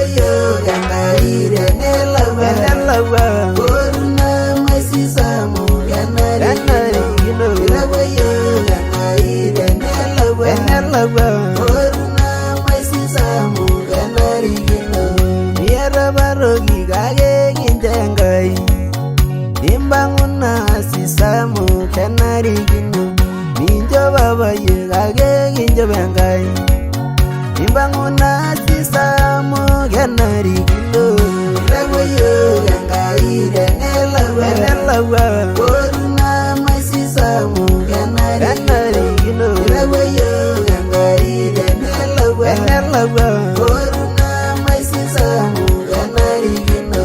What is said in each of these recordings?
Ilawayo gangaire nelawa Koruna maisisamu ganarigino Ilawayo gangaire nelawa Koruna maisisamu ganarigino Miara barogi kage ginjengai Imbanguna sisamu ganarigino Minjo babaye kage ginjo bengai Imbanguna sisamu ganarigino Ilawayo gangaire nelawa Koruna maisisamu ganarigino Ilawayo gangaire nelawa Koruna maisisamu ganarigino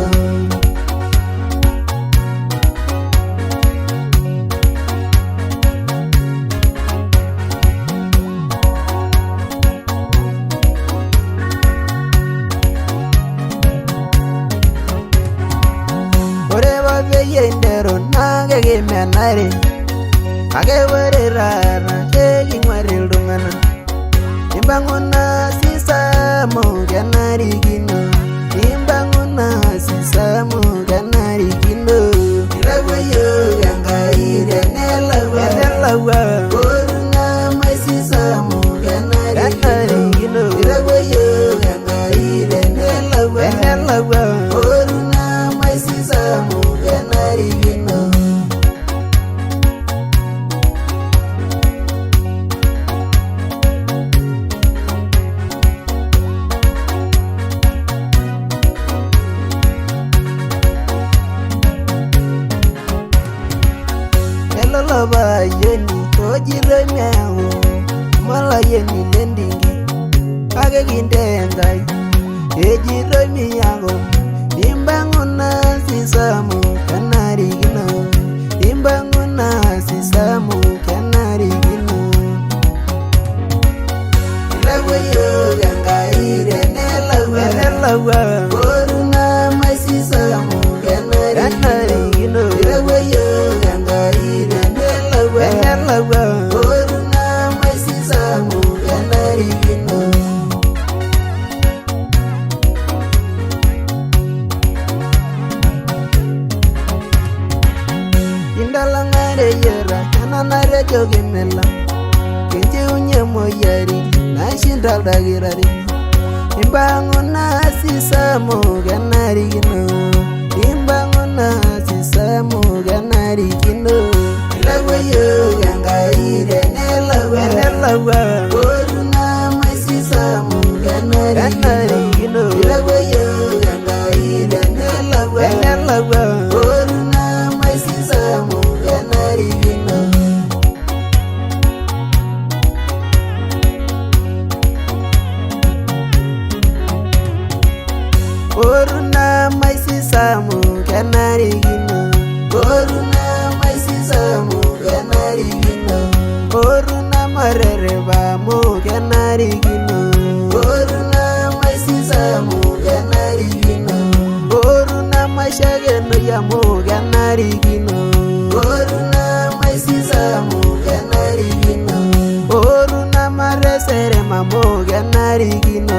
Yendero nage gemenare age wererara kegi ngwaril dungana Imbanguna sisamu ganarigino Imbanguna sisamu ganarigino Ilawayo gangaire nelawa Koruna maisisamu ganarigino Ilawayo gangaire nelawa Koruna maisisamu ganarigino Eloloba yeni ojire mehu mala yeni lendingi age gindengai ejire miyango Imbanguna sisamu ganarigino Imbanguna sisamu ganarigino Ilawayo gangaire nelawa Koruna maisisamu ganarigino Ilawayo gangaire nelawa Koruna maisisamu ganarigino Indalangare yera kananare jogimela Kenje unye moyari nashinda dagirari Imbanguna sisamu ganarigino Imbanguna sisamu ganarigino Ilawayo gangaire nelawa Koruna maisisamu ganarigino Ilawayo gangaire nelawa Koruna maisisamu ganarigino Koruna maisisamu ganarigino Koruna maisisamu ganarigino Koruna marereba mu ganarigino Koruna maisisamu ganarigino Koruna mashageno ya mu ganarigino Koruna maisisamu ganarigino Koruna maresere mamu ganarigino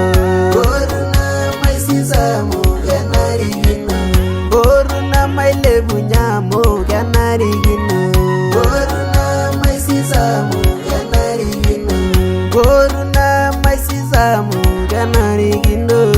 Koruna maisisamu ganarigino Koruna mailebunya mu ganarigino Koruna maisisamu ganarigino Koruna maisisamu ganarigino